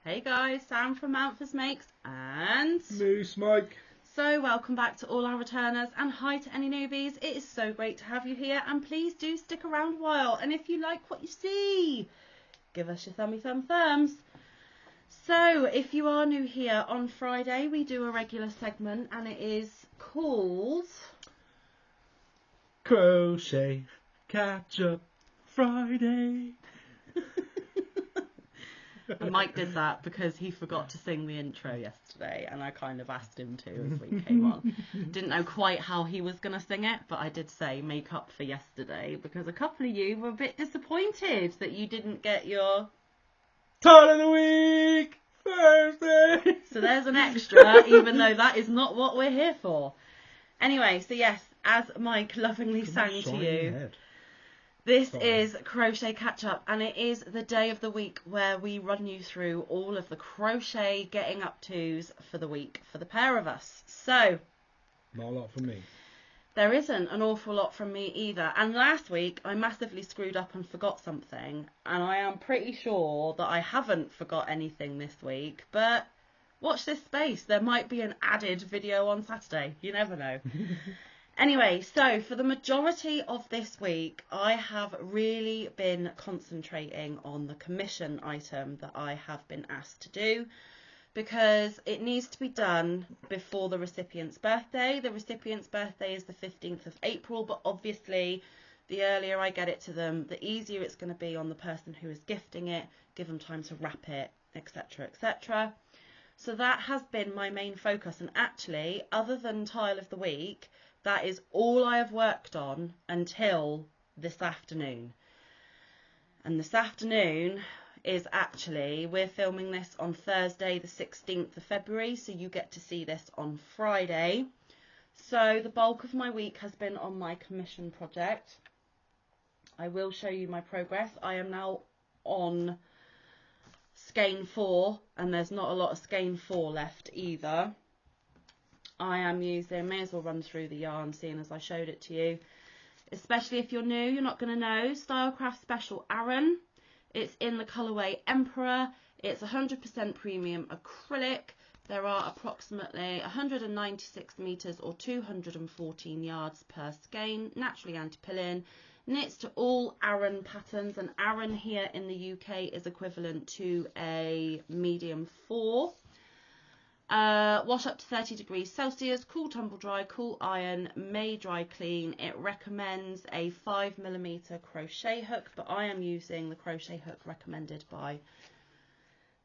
Hey guys, Sam from Manfa's Makes and Moose Mike. So welcome back to all our returners and hi to any newbies. It is so great to have you here and please do stick around a while, and if you like what you see, give us your thumbs. So if you are new here, on Friday we do a regular segment and it is called Crochet Catch Up Friday. And Mike did that because he forgot to sing the intro yesterday and I kind of asked him to as we came on. Didn't know quite how he was going to sing it, but I did say make up for yesterday because a couple of you were a bit disappointed that you didn't get your Title of the Week Thursday. So there's an extra, even though that is not what we're here for. Anyway, so yes, as Mike lovingly sang to you, this is Crochet Catch Up, and it is the day of the week where we run you through all of the crochet getting up tos for the week for the pair of us. So, not a lot from me. There isn't an awful lot from me either. And last week I massively screwed up and forgot something, and I am pretty sure that I haven't forgot anything this week, but watch this space. There might be an added video on Saturday. You never know. Anyway, so for the majority of this week, I have really been concentrating on the commission item that I have been asked to do because it needs to be done before the recipient's birthday. The recipient's birthday is the 15th of April, but obviously the earlier I get it to them, the easier it's going to be on the person who is gifting it, give them time to wrap it, etc., etc. So that has been my main focus, and actually, other than Tile of the Week, that is all I have worked on until this afternoon. And this afternoon is actually, we're filming this on Thursday the 16th of February, so you get to see this on Friday. So the bulk of my week has been on my commission project. I will show you my progress. I am now on skein 4, and there's not a lot of skein 4 left either. I am using, may as well run through the yarn seeing as I showed it to you, especially if you're new, you're not going to know. Stylecraft Special Aran. It's in the colourway Emperor. It's 100% premium acrylic. There are approximately 196 metres or 214 yards per skein, naturally anti-pilling. Knits to all Aran patterns, and Aran here in the UK is equivalent to a medium 4. Wash up to 30 degrees Celsius, cool tumble dry, cool iron, may dry clean. It recommends a 5mm crochet hook, but I am using the crochet hook recommended by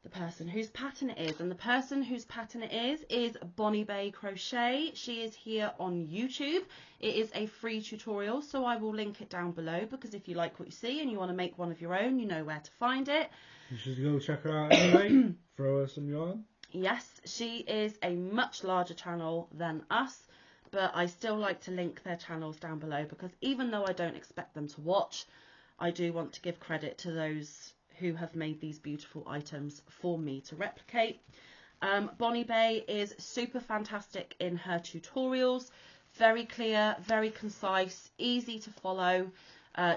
the person whose pattern it is, and the person whose pattern it is Bonnie Bay Crochet. She is here on YouTube. It is a free tutorial, so I will link it down below, because if you like what you see and you want to make one of your own, you know where to find it. You should go check her out anyway. Throw her some yarn. Yes, she is a much larger channel than us, but I still like to link their channels down below, because even though I don't expect them to watch, I do want to give credit to those who have made these beautiful items for me to replicate. Bonnie Bay is super fantastic in her tutorials. Very clear, very concise, easy to follow.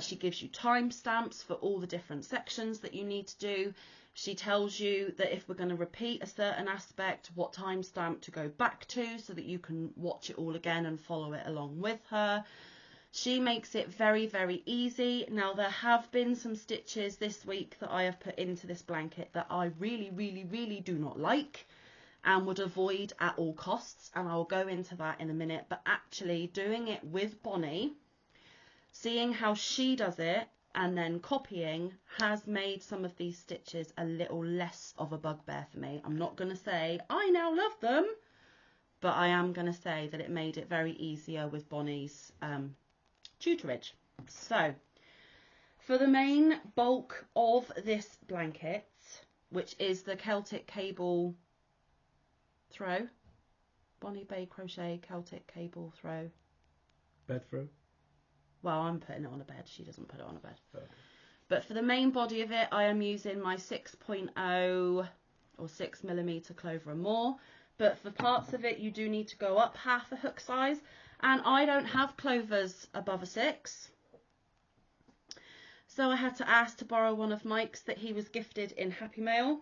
She gives you timestamps for all the different sections that you need to do. She tells you that if we're going to repeat a certain aspect, what timestamp to go back to so that you can watch it all again and follow it along with her. She makes it very, very easy. Now, there have been some stitches this week that I have put into this blanket that I really, really, really do not like and would avoid at all costs, and I'll go into that in a minute. But actually doing it with Bonnie, seeing how she does it, and then copying has made some of these stitches a little less of a bugbear for me. I'm not going to say I now love them, but I am going to say that it made it very easier with Bonnie's tutorage. So for the main bulk of this blanket, which is the Celtic cable throw, Bonnie Bay Crochet Celtic cable throw. Bed throw? Well, I'm putting it on a bed. She doesn't put it on a bed. Okay. But for the main body of it, I am using my 6.0 or 6mm Clover and More. But for parts of it, you do need to go up half a hook size. And I don't have clovers above a 6. So I had to ask to borrow one of Mike's that he was gifted in Happy Mail.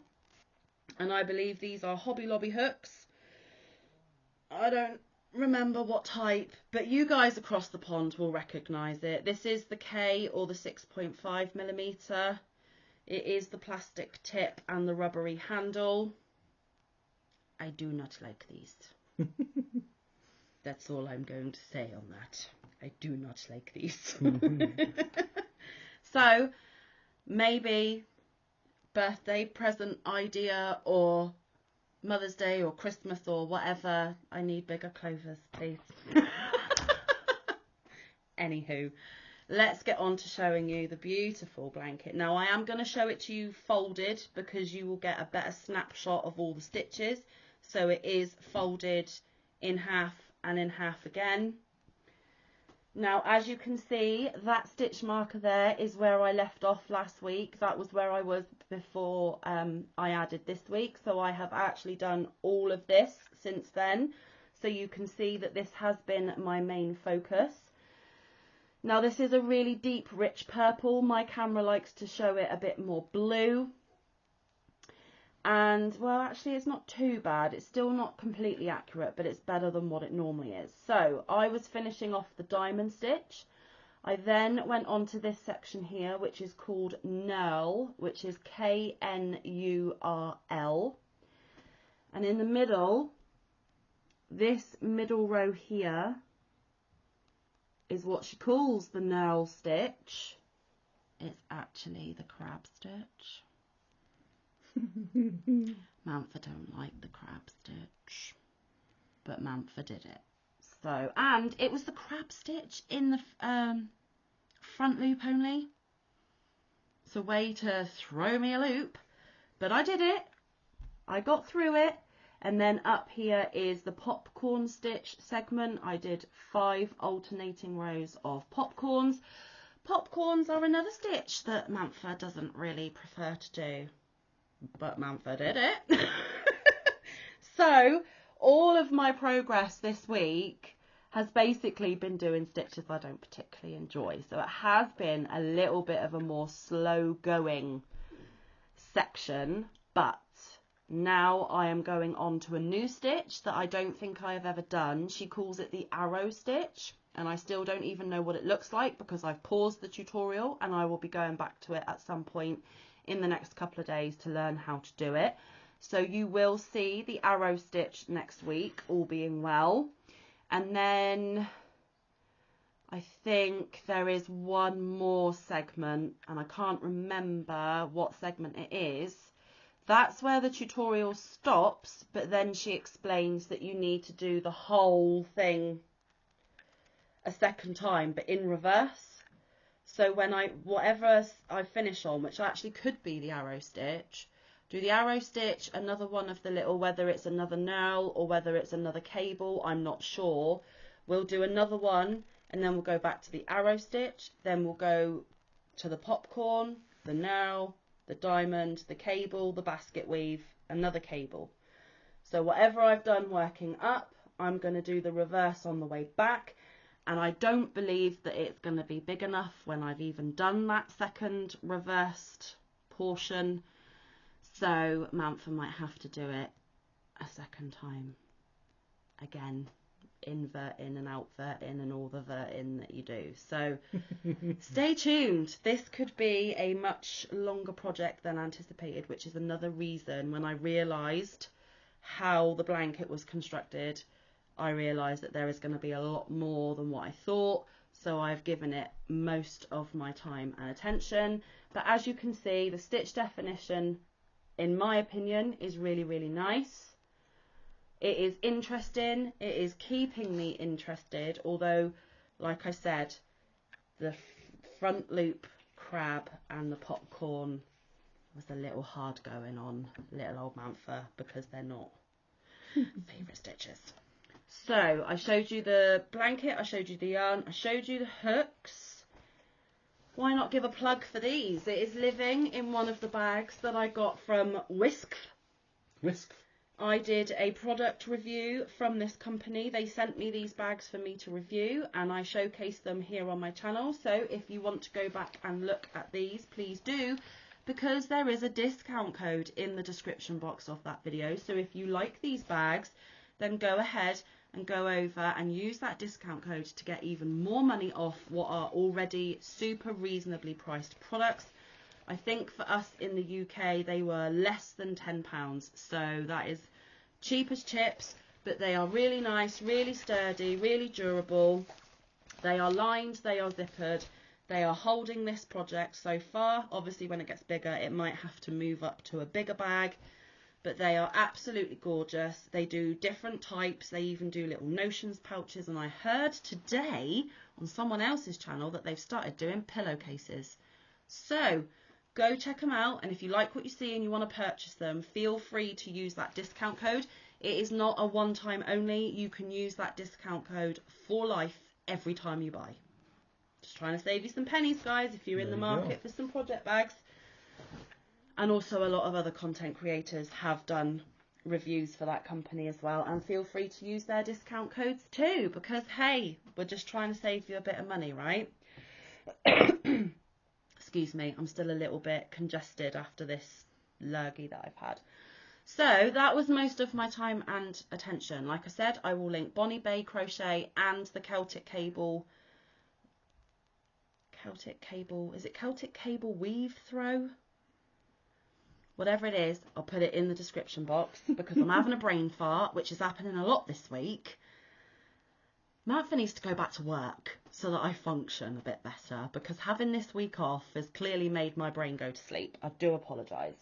And I believe these are Hobby Lobby hooks. I don't remember what type, but you guys across the pond will recognise it. This is the K or the 6.5mm. It is the plastic tip and the rubbery handle. I do not like these. That's all I'm going to say on that. I do not like these. So, maybe birthday present idea or Mother's Day or Christmas or whatever. I need bigger clovers, please. Anywho, let's get on to showing you the beautiful blanket. Now, I am going to show it to you folded because you will get a better snapshot of all the stitches. So it is folded in half and in half again. Now, as you can see, that stitch marker there is where I left off last week. That was where I was before I added this week. So I have actually done all of this since then. So you can see that this has been my main focus. Now, this is a really deep, rich purple. My camera likes to show it a bit more blue. And, well, actually, it's not too bad. It's still not completely accurate, but it's better than what it normally is. So, I was finishing off the diamond stitch. I then went on to this section here, which is called knurl, which is Knurl. And in the middle, this middle row here is what she calls the knurl stitch. It's actually the crab stitch. Manfa don't like the crab stitch, but Manfa did it. So, and it was the crab stitch in the front loop only. It's a way to throw me a loop, but I did it. I got through it. And then up here is the popcorn stitch segment. I did 5 alternating rows of popcorns. Popcorns are another stitch that Manfa doesn't really prefer to do, but Manfa did it. So all of my progress this week has basically been doing stitches I don't particularly enjoy. So it has been a little bit of a more slow going section, but now I am going on to a new stitch that I don't think I have ever done. She calls it the arrow stitch, and I still don't even know what it looks like because I've paused the tutorial, and I will be going back to it at some point in the next couple of days to learn how to do it. So you will see the arrow stitch next week, all being well. And then I think there is one more segment, and I can't remember what segment it is. That's where the tutorial stops, but then she explains that you need to do the whole thing a second time, but in reverse. So when whatever I finish on, which actually could be the arrow stitch, do the arrow stitch, another one of the little, whether it's another knurl or whether it's another cable, I'm not sure. We'll do another one, and then we'll go back to the arrow stitch, then we'll go to the popcorn, the knurl, the diamond, the cable, the basket weave, another cable. So whatever I've done working up, I'm going to do the reverse on the way back, and I don't believe that it's going to be big enough when I've even done that second reversed portion. So Manfa might have to do it a second time again, inverting and outverting and all the verting that you do. So stay tuned. This could be a much longer project than anticipated, which is another reason when I realised how the blanket was constructed, I realised that there is going to be a lot more than what I thought. So I've given it most of my time and attention. But as you can see, the stitch definition, in my opinion, is really, really nice. It is interesting. It is keeping me interested, although, like I said, the front loop crab and the popcorn was a little hard going on little old Manfa because they're not favourite stitches. So I showed you the blanket, I showed you the yarn, I showed you the hooks. Why not give a plug for these? It is living in one of the bags that I got from Whisk. I did a product review from this company. They sent me these bags for me to review, and I showcased them here on my channel. So if you want to go back and look at these, please do. because there is a discount code in the description box of that video. So if you like these bags, then go ahead and go over and use that discount code to get even more money off what are already super reasonably priced products. I think for us in the UK they were less than £10, so that is cheap as chips, but they are really nice, really sturdy, really durable. They are lined, they are zippered, they are holding this project so far. Obviously when it gets bigger it might have to move up to a bigger bag, but they are absolutely gorgeous. They do different types, they even do little notions pouches, and I heard today on someone else's channel that they've started doing pillowcases. So go check them out, and if you like what you see and you want to purchase them, feel free to use that discount code. It is not a one-time only. You can use that discount code for life every time you buy. Just trying to save you some pennies, guys, if you're in the market for some project bags. And also a lot of other content creators have done reviews for that company as well, and feel free to use their discount codes too, because hey, we're just trying to save you a bit of money, right? Excuse me, I'm still a little bit congested after this lurgy that I've had. So that was most of my time and attention. Like I said, I will link Bonnie Bay Crochet and the Celtic Cable, is it Celtic Cable Weave Throw? Whatever it is, I'll put it in the description box because I'm having a brain fart, which is happening a lot this week. Manfa needs to go back to work so that I function a bit better, because having this week off has clearly made my brain go to sleep. I do apologise.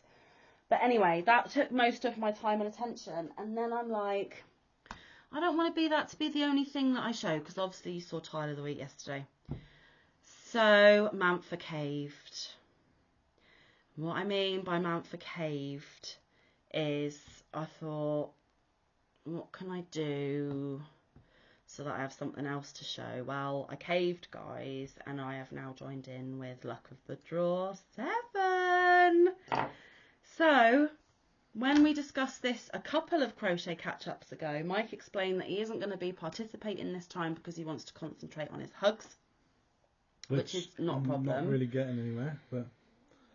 But anyway, that took most of my time and attention, and then I'm like, I don't want to be the only thing that I show, because obviously you saw Tile of the Week yesterday. So Manfa caved. What I mean by Manfa caved is I thought, what can I do so that I have something else to show? Well, I caved, guys, and I have now joined in with Luck of the Draw 7. So when we discussed this a couple of crochet catch-ups ago, Mike explained that he isn't going to be participating this time because he wants to concentrate on his hugs, which is not a problem. Not really getting anywhere, but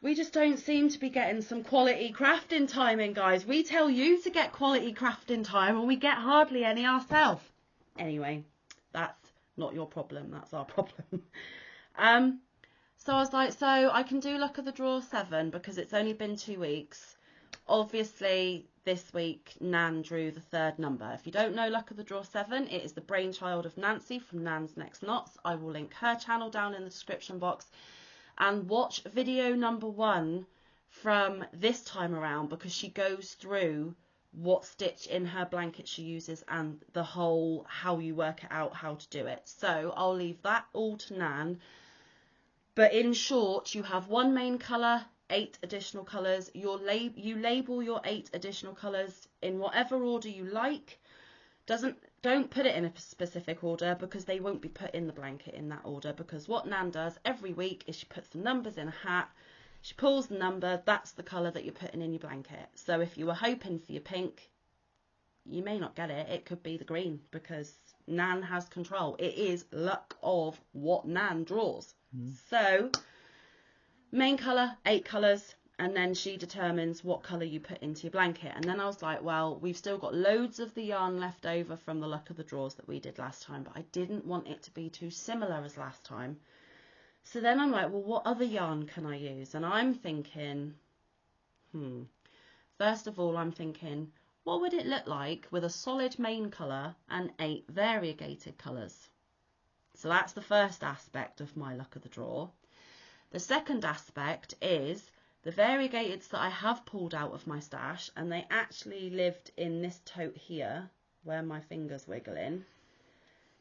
we just don't seem to be getting some quality crafting time in, guys. We tell you to get quality crafting time and we get hardly any ourselves. Anyway, that's not your problem, that's our problem. So I was like, so I can do Luck of the Draw 7 because it's only been 2 weeks. Obviously, this week, Nan drew the 3rd number. If you don't know Luck of the Draw 7, it is the brainchild of Nancy from Nan's Next Knots. I will link her channel down in the description box. And watch video number 1 from this time around, because she goes through what stitch in her blanket she uses and the whole how you work it out, how to do it. So I'll leave that all to Nan. But in short, you have 1 main colour, 8 additional colours. You label your 8 additional colours in whatever order you like. Don't put it in a specific order, because they won't be put in the blanket in that order, because what Nan does every week is she puts the numbers in a hat, she pulls the number, that's the colour that you're putting in your blanket. So if you were hoping for your pink, you may not get it. It could be the green, because Nan has control. It is luck of what Nan draws. So main colour, 8 colours, and then she determines what colour you put into your blanket. And then I was like, well, we've still got loads of the yarn left over from the Luck of the Draws that we did last time, but I didn't want it to be too similar as last time. So then I'm like, well, what other yarn can I use? And I'm thinking, first of all, I'm thinking, what would it look like with a solid main colour and 8 variegated colours? So that's the first aspect of my Luck of the Draw. The second aspect is the variegateds that I have pulled out of my stash, and they actually lived in this tote here, where my finger's wiggling.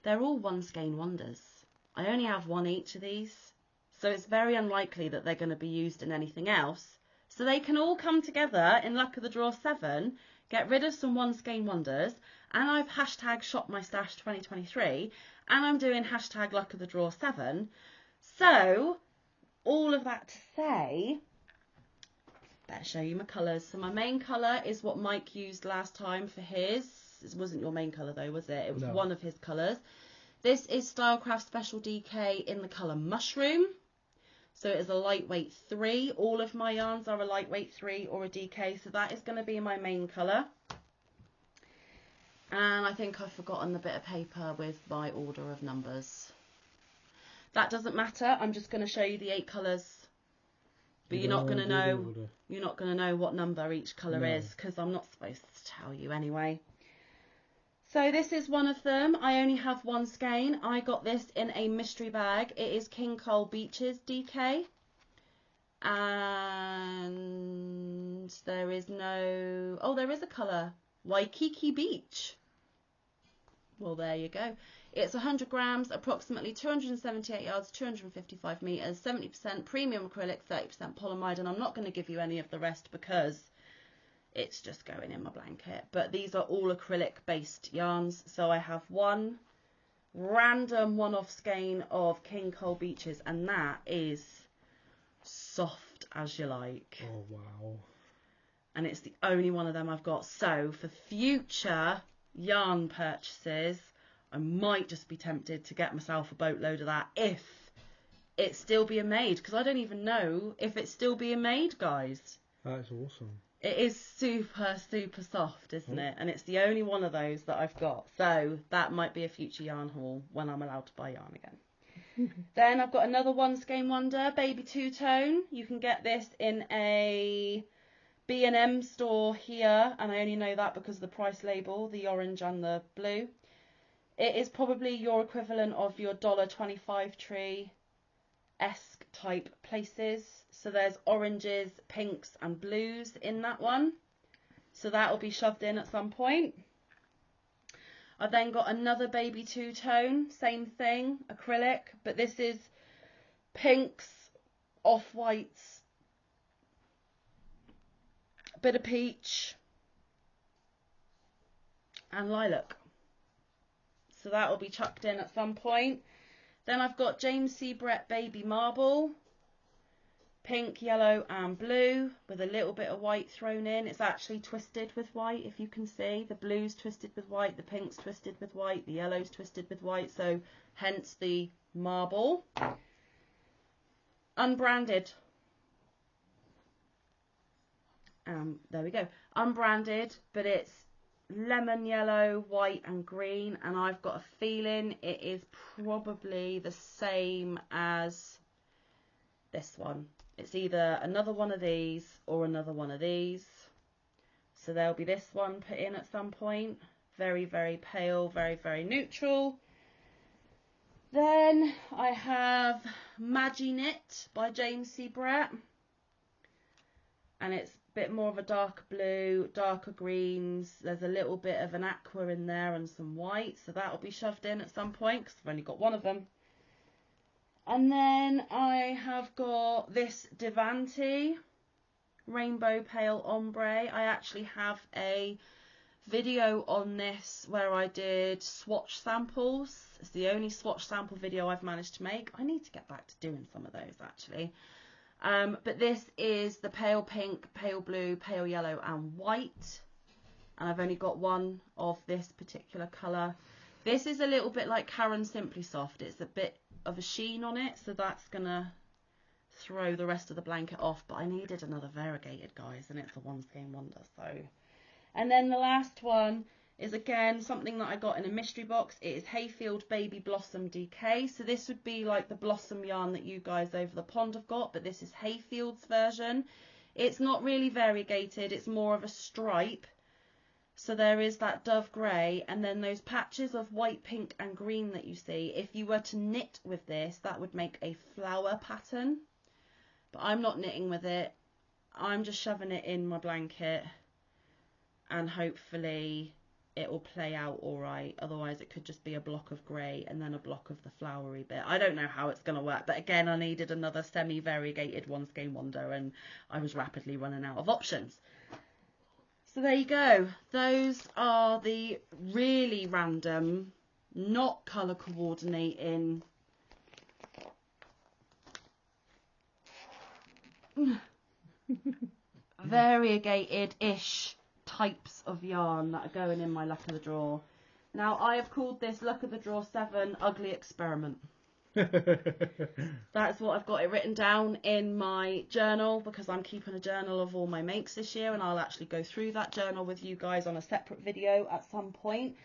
They're all One Skein Wonders. I only have 1 each of these, so it's very unlikely that they're going to be used in anything else. So they can all come together in Luck of the Draw 7, get rid of some One Skein Wonders, and I've hashtag shop my stash 2023, and I'm doing hashtag Luck of the Draw 7. So all of that to say, better show you my colours. So my main colour is what Mike used last time for his. This wasn't your main colour though, was it? It was one of his colours. This is Stylecraft Special DK in the colour Mushroom. So it is a lightweight 3. All of my yarns are a lightweight 3 or a DK, so that is going to be my main colour. And I think I've forgotten the bit of paper with my order of numbers. That doesn't matter. I'm just going to show you the 8 colours. But you're not going to know. You're not going to know what number each colour is, because I'm not supposed to tell you anyway. So this is one of them. I only have one skein. I got this in a mystery bag. It is King Cole Beaches DK. And there is no... Oh, there is a colour. Waikiki Beach. Well, there you go. It's 100 grams, approximately 278 yards, 255 metres, 70% premium acrylic, 30% polyamide. And I'm not going to give you any of the rest because it's just going in my blanket. But these are all acrylic based yarns. So I have one random one-off skein of King Cole Beaches, and that is soft as you like. Oh, wow. And it's the only one of them I've got. So for future yarn purchases, I might just be tempted to get myself a boatload of that if it's still being made, because I don't even know if it's still being made, guys. That's awesome. It is super, super soft, isn't it? And it's the only one of those that I've got. So that might be a future yarn haul when I'm allowed to buy yarn again. Then I've got another One Skein Wonder, Baby Two-Tone. You can get this in a B&M store here, and I only know that because of the price label, the orange and the blue. It is probably your equivalent of your $1.25 tree-esque type places. So there's oranges, pinks and blues in that one. So that will be shoved in at some point. I've then got another Baby Two-Tone, same thing, acrylic, but this is pinks, off-whites, a bit of peach and lilac. So that will be chucked in at some point. Then I've got James C. Brett Baby Marble, pink, yellow and blue with a little bit of white thrown in. It's actually twisted with white, if you can see. The blue's twisted with white, the pink's twisted with white, the yellow's twisted with white, so hence the marble. Unbranded. There we go. Unbranded, but it's lemon yellow, white and green, and I've got a feeling it is probably the same as this one. It's either another one of these or another one of these. So there'll be this one put in at some point. Very, very pale, very, very neutral. Then I have Magi Knit by James C. Brett. And it's a bit more of a dark blue, darker greens. There's a little bit of an aqua in there and some white. So that'll be shoved in at some point because I've only got one of them. And then I have got this Devanti Rainbow Pale Ombre. I actually have a video on this where I did swatch samples. It's the only swatch sample video I've managed to make. I need to get back to doing some of those actually. But this is the pale pink, pale blue, pale yellow and white. And I've only got one of this particular colour. This is a little bit like Karen Simply Soft. It's a bit of a sheen on it, so that's going to throw the rest of the blanket off. But I needed another variegated, guys, and it's a One Skein Wonder. So, and then the last one is again something that I got in a mystery box. It is Hayfield Baby Blossom DK. So this would be like the blossom yarn that you guys over the pond have got, but this is Hayfield's version. It's not really variegated, it's more of a stripe. So there is that dove grey, and then those patches of white, pink and green that you see. If you were to knit with this, that would make a flower pattern. But I'm not knitting with it. I'm just shoving it in my blanket, and hopefully it will play out all right. Otherwise it could just be a block of grey and then a block of the flowery bit. I don't know how it's going to work, but again, I needed another semi-variegated One Skein Wonder, and I was rapidly running out of options. So there you go. Those are the really random, not colour coordinating variegated-ish types of yarn that are going in my Luck of the Draw. Now I have called this Luck of the Draw 7 Ugly Experiment. That's what I've got it written down in my journal, because I'm keeping a journal of all my makes this year, and I'll actually go through that journal with you guys on a separate video at some point,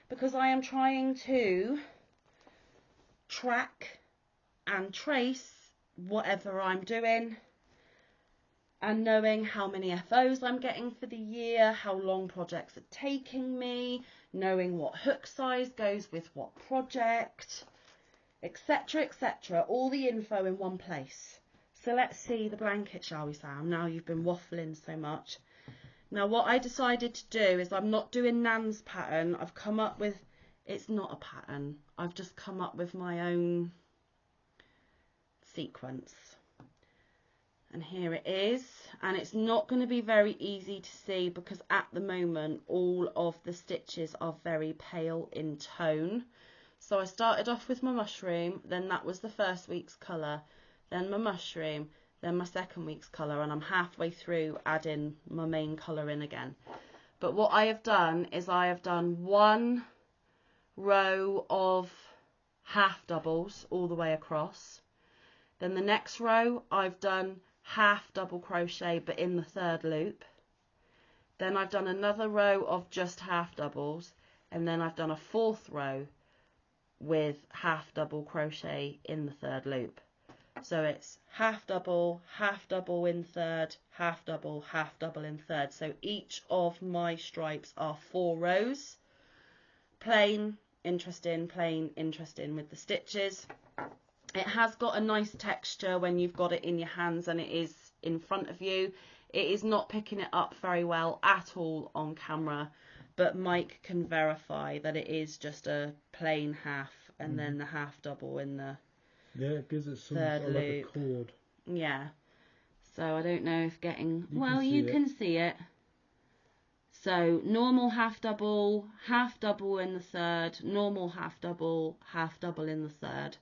because I am trying to track and trace whatever I'm doing, and knowing how many FOs I'm getting for the year, how long projects are taking me, knowing what hook size goes with what project, etc, etc. All the info in one place. So let's see the blanket, shall we, Sam? Now you've been waffling so much. Now what I decided to do is I'm not doing Nan's pattern. I've come up with, it's not a pattern, I've just come up with my own sequence. And here it is, and it's not going to be very easy to see because at the moment all of the stitches are very pale in tone. So I started off with my mushroom, then that was the first week's colour, then my mushroom, then my second week's colour, and I'm halfway through adding my main colour in again. But what I have done is I have done one row of half doubles all the way across. Then the next row I've done half double crochet but in the third loop. Then I've done another row of just half doubles, and then I've done a fourth row with half double crochet in the third loop. So it's half double in third, half double in third. So each of my stripes are 4 rows, plain, interesting, with the stitches. It has got a nice texture when you've got it in your hands and it is in front of you. It is not picking it up very well at all on camera, but Mike can verify that it is just a plain half and then the half double in the it gives it some third like a loop. cord. Yeah. So I don't know if getting, You can see it. So normal half double in the third, normal half double in the third.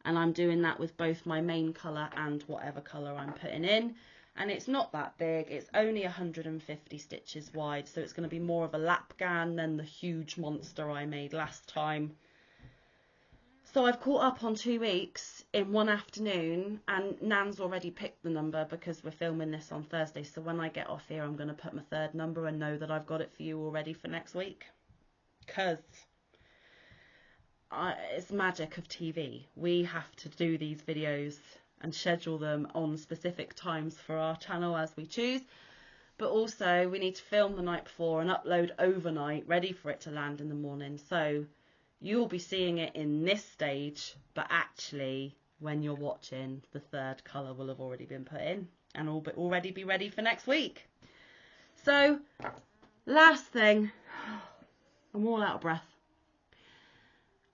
And I'm doing that with both my main colour and whatever colour I'm putting in. And it's not that big, it's only 150 stitches wide, so it's going to be more of a lap gan than the huge monster I made last time. So I've caught up on 2 weeks in one afternoon, and Nan's already picked the number because we're filming this on Thursday, so when I get off here I'm going to put my third number and know that I've got it for you already for next week. Because it's magic of TV. We have to do these videos and schedule them on specific times for our channel as we choose, but also we need to film the night before and upload overnight ready for it to land in the morning. So you'll be seeing it in this stage, but actually when you're watching, the third colour will have already been put in and already be ready for next week. So last thing, I'm all out of breath.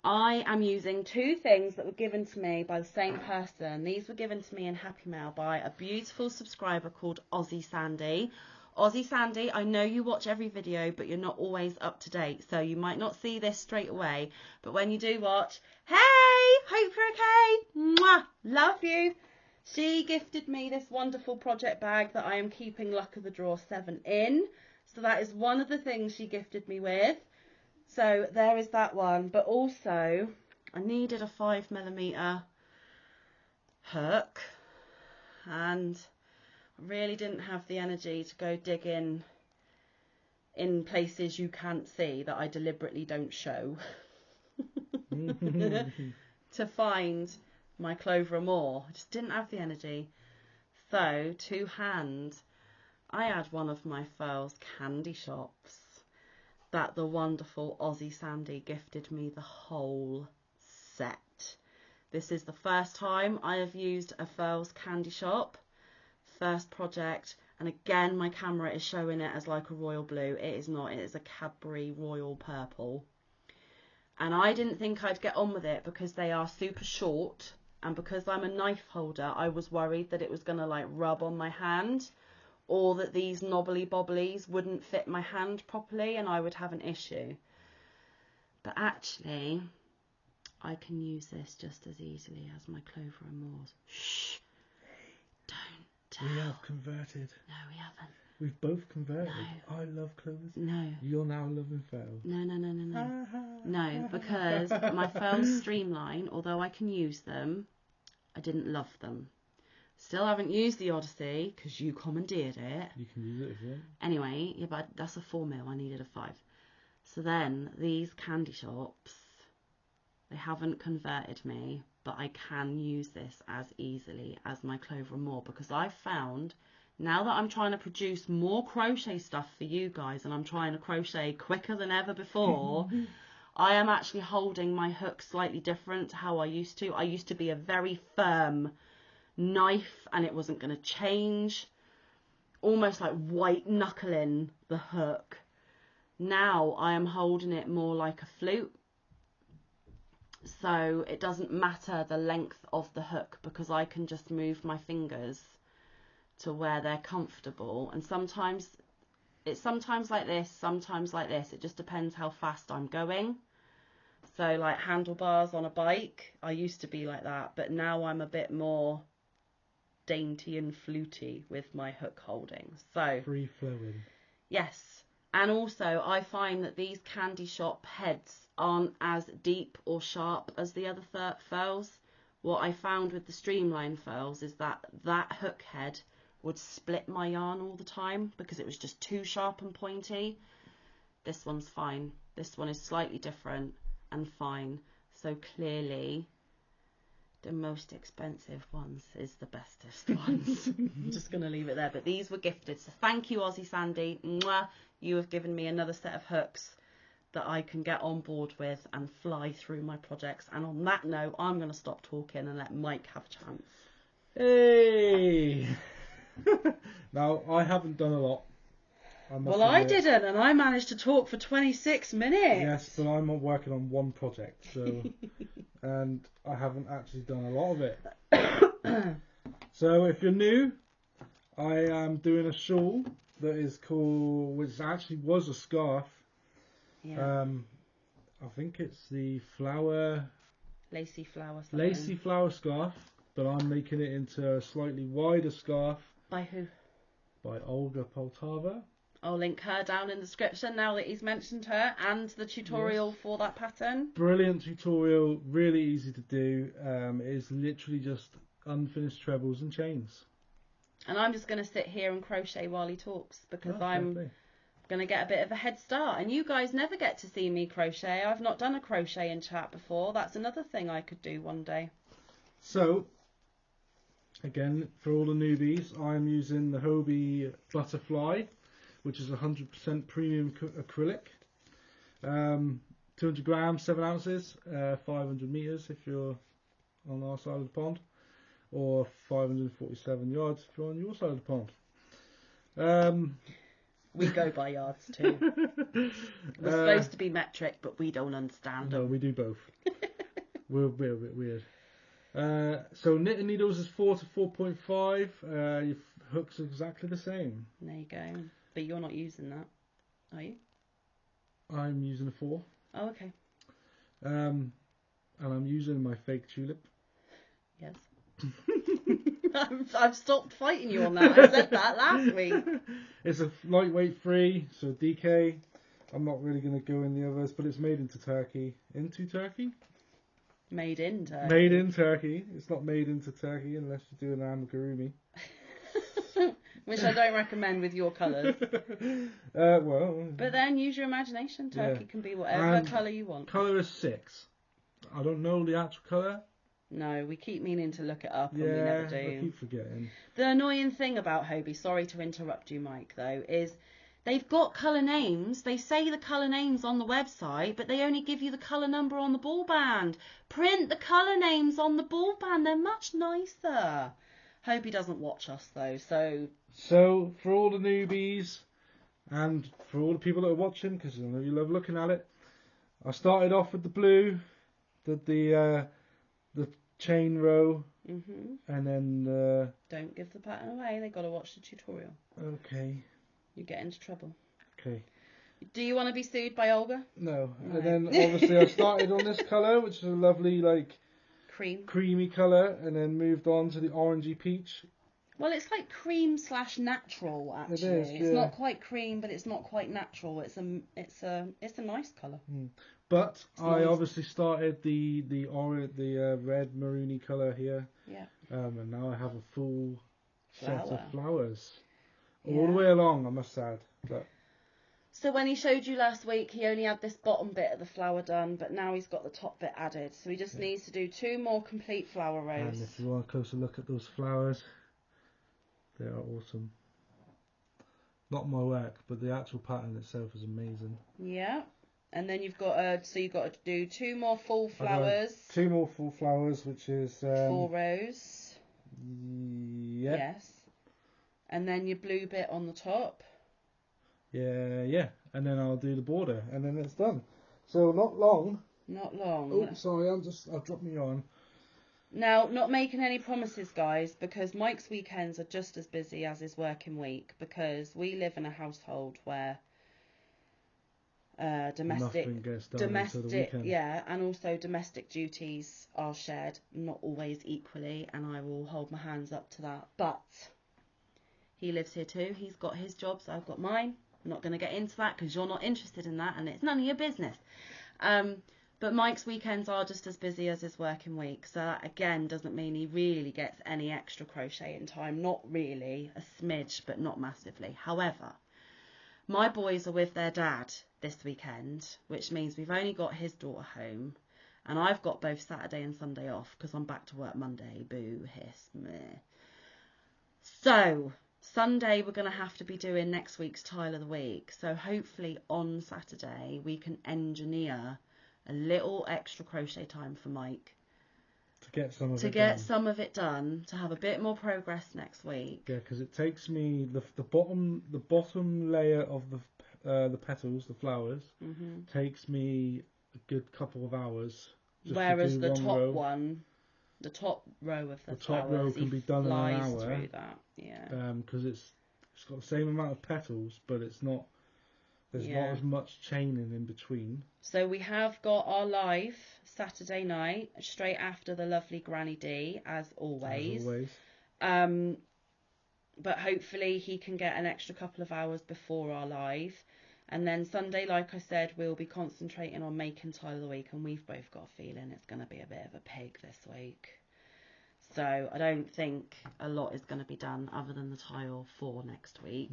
I am using 2 things that were given to me by the same person. These were given to me in Happy Mail by a beautiful subscriber called Aussie Sandy. Aussie Sandy, I know you watch every video, but you're not always up to date, so you might not see this straight away. But when you do watch, hey, hope you're okay. Mwah, love you. She gifted me this wonderful project bag that I am keeping Luck of the Draw 7 in. So that is one of the things she gifted me with. So there is that one, but also I needed a 5mm hook, and I really didn't have the energy to go digging in places you can't see that I deliberately don't show to find my Clover and More. I just didn't have the energy. So to hand, I had one of my Furls candy shops that the wonderful Aussie Sandy gifted me the whole set. This is the first time I have used a Furls candy shop. First project, and again my camera is showing it as like a royal blue. It is not, it is a Cadbury royal purple. And I didn't think I'd get on with it because they are super short, and because I'm a knife holder I was worried that it was going to like rub on my hand, or that these knobbly bobblies wouldn't fit my hand properly and I would have an issue. But actually, I can use this just as easily as my Clover and Moors. Shh! Don't tell. We have converted. No, we haven't. We've both converted. I love clovers. No. You're now loving furls. No. No, because my furls streamline, although I can use them, I didn't love them. Still haven't used the Odyssey because you commandeered it. You can use it if you want. Anyway, yeah, but that's a 4mm. I needed a 5. So then these candy shops, they haven't converted me, but I can use this as easily as my Clover and More, because I've found, now that I'm trying to produce more crochet stuff for you guys and I'm trying to crochet quicker than ever before, I am actually holding my hook slightly different to how I used to. I used to be a very firm knife and it wasn't going to change, almost like white knuckling the hook. Now I am holding it more like a flute, so it doesn't matter the length of the hook because I can just move my fingers to where they're comfortable, and sometimes it's like this, sometimes like this. It just depends how fast I'm going. So like handlebars on a bike, I used to be like that, but now I'm a bit more dainty and fluty with my hook holding. So free flowing. Yes. And also I find that these candy shop heads aren't as deep or sharp as the other furls. What I found with the streamline furls is that that hook head would split my yarn all the time because it was just too sharp and pointy. This one's fine. This one is slightly different and fine. So clearly the most expensive ones is the bestest ones. I'm just going to leave it there. But these were gifted. So thank you, Aussie Sandy. Mwah. You have given me another set of hooks that I can get on board with and fly through my projects. And on that note, I'm going to stop talking and let Mike have a chance. Hey! Now, I haven't done a lot. Well, I didn't, and I managed to talk for 26 minutes. Yes, but I'm working on one project, so and I haven't actually done a lot of it. So if you're new, I am doing a shawl that is called, which actually was a scarf. Yeah. I think it's the flower. Lacy flower. Lacy flower scarf, but I'm making it into a slightly wider scarf. By who? By Olga Poltava. I'll link her down in the description now that he's mentioned her, and the tutorial for that pattern. Brilliant tutorial, really easy to do. It is literally just unfinished trebles and chains. And I'm just going to sit here and crochet while he talks because I'm lovely. Going to get a bit of a head start. And you guys never get to see me crochet. I've not done a crochet in chat before. That's another thing I could do one day. So, again, for all the newbies, I'm using the Hobie Butterfly, which is 100% premium acrylic. 200 grams, 7 ounces, 500 meters if you're on our side of the pond, or 547 yards if you're on your side of the pond. We go by yards too. We're supposed to be metric, but we don't understand them. No, we do both. We're a bit weird. So knitting needles is 4 to 4.5. Your hooks are exactly the same. There you go. But you're not using that, are you? I'm using a 4. Oh, okay. And I'm using my fake tulip. Yes. I've stopped fighting you on that. I said that last week. It's a lightweight free, so DK. I'm not really going to go in the others, but it's made into Turkey. Into Turkey? Made in Turkey. Made in Turkey. It's not made into Turkey unless you do an amigurumi. Which I don't recommend with your colours. Well. But then use your imagination. Turkey can be whatever colour you want. Colour is 6. I don't know the actual colour. No, we keep meaning to look it up and we never do. I keep forgetting. The annoying thing about Hobie, sorry to interrupt you, Mike, though, is they've got colour names. They say the colour names on the website, but they only give you the colour number on the ball band. Print the colour names on the ball band. They're much nicer. Hobie doesn't watch us, though, so... So, for all the newbies, and for all the people that are watching, because I know you love looking at it, I started off with the blue, the chain row, and then... Don't give the pattern away, they've got to watch the tutorial. Okay. You get into trouble. Okay. Do you want to be sued by Olga? No. And then, obviously, I started on this colour, which is a lovely, like... Creamy colour, and then moved on to the orangey peach. Well, it's like cream / natural, actually. It is, It's yeah. not quite cream, but it's not quite natural. It's a nice colour. But I nice. obviously started the red maroony colour here. Yeah. And now I have a full set Flower. of flowers. Yeah. All the way along, I must add. But so when he showed you last week, he only had this bottom bit of the flower done, but now he's got the top bit added. So he just needs to do 2 more complete flower rows. And if you want a closer look at those flowers, they are awesome. Not my work, but the actual pattern itself is amazing. Yeah. And then you've got to do 2 more full flowers. 2 more full flowers, which is 4 rows. Yeah. Yes. And then your blue bit on the top. Yeah. And then I'll do the border, and then it's done. So not long. Not long. Oh, sorry, I'll drop me on. Now, not making any promises, guys, because Mike's weekends are just as busy as his working week, because we live in a household where domestic, and also domestic duties are shared, not always equally, and I will hold my hands up to that. But he lives here too. He's got his jobs, I've got mine. I'm not going to get into that because you're not interested in that, and it's none of your business. But Mike's weekends are just as busy as his working week, so that again doesn't mean he really gets any extra crocheting time. Not really, a smidge, but not massively. However, my boys are with their dad this weekend, which means we've only got his daughter home, and I've got both Saturday and Sunday off because I'm back to work Monday. Boo, hiss, meh. So Sunday we're going to have to be doing next week's Tile of the Week. So hopefully on Saturday we can engineer a little extra crochet time for Mike to get some of it done, to have a bit more progress next week. Yeah, because it takes me the bottom layer of the petals, the flowers, takes me a good couple of hours. Whereas the top one, the top row of the flowers, top row can be done in an hour. Through that, yeah. Because it's got the same amount of petals, but it's not. There's not as much chaining in between. So we have got our live Saturday night, straight after the lovely Granny D, as always. But hopefully he can get an extra couple of hours before our live. And then Sunday, like I said, we'll be concentrating on making Tile of the Week. And we've both got a feeling it's going to be a bit of a pig this week. So I don't think a lot is going to be done other than the tile for next week.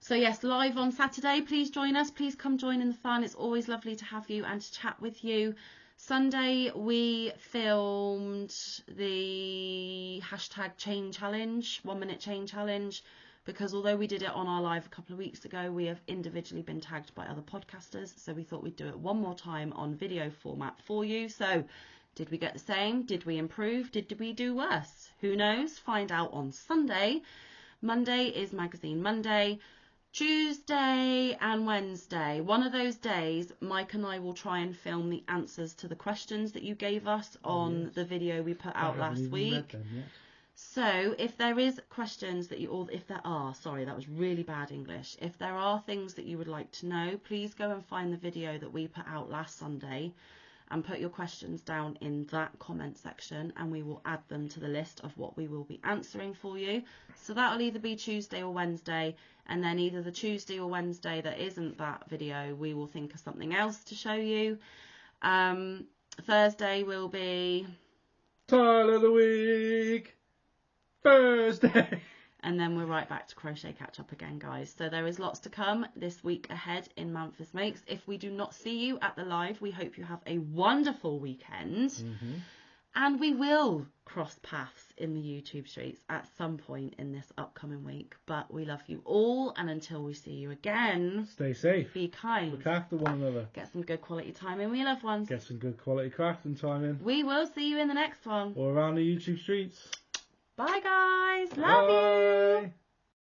So yes, live on Saturday. Please join us. Please come join in the fun. It's always lovely to have you and to chat with you. Sunday we filmed the #chain challenge, 1 minute chain challenge, because although we did it on our live a couple of weeks ago, we have individually been tagged by other podcasters. So we thought we'd do it one more time on video format for you. So did we get the same? Did we improve? Did we do worse? Who knows? Find out on Sunday. Monday is Magazine Monday. Tuesday and Wednesday, one of those days, Mike and I will try and film the answers to the questions that you gave us on the video we put out last week. So if there is questions that sorry, that was really bad English. If there are things that you would like to know, please go and find the video that we put out last Sunday and put your questions down in that comment section, and we will add them to the list of what we will be answering for you. So that'll either be Tuesday or Wednesday, and then either the Tuesday or Wednesday that isn't that video, we will think of something else to show you. Thursday will be Tile of the Week. Thursday. And then we're right back to Crochet Catch Up again, guys. So there is lots to come this week ahead in Manfa's Makes. If we do not see you at the live, we hope you have a wonderful weekend. And we will cross paths in the YouTube streets at some point in this upcoming week. But we love you all, and until we see you again, stay safe. Be kind. Look after one another. Get some good quality time in with your loved ones. Get some good quality crafting time in. We will see you in the next one. Or around the YouTube streets. Bye, guys. Love you.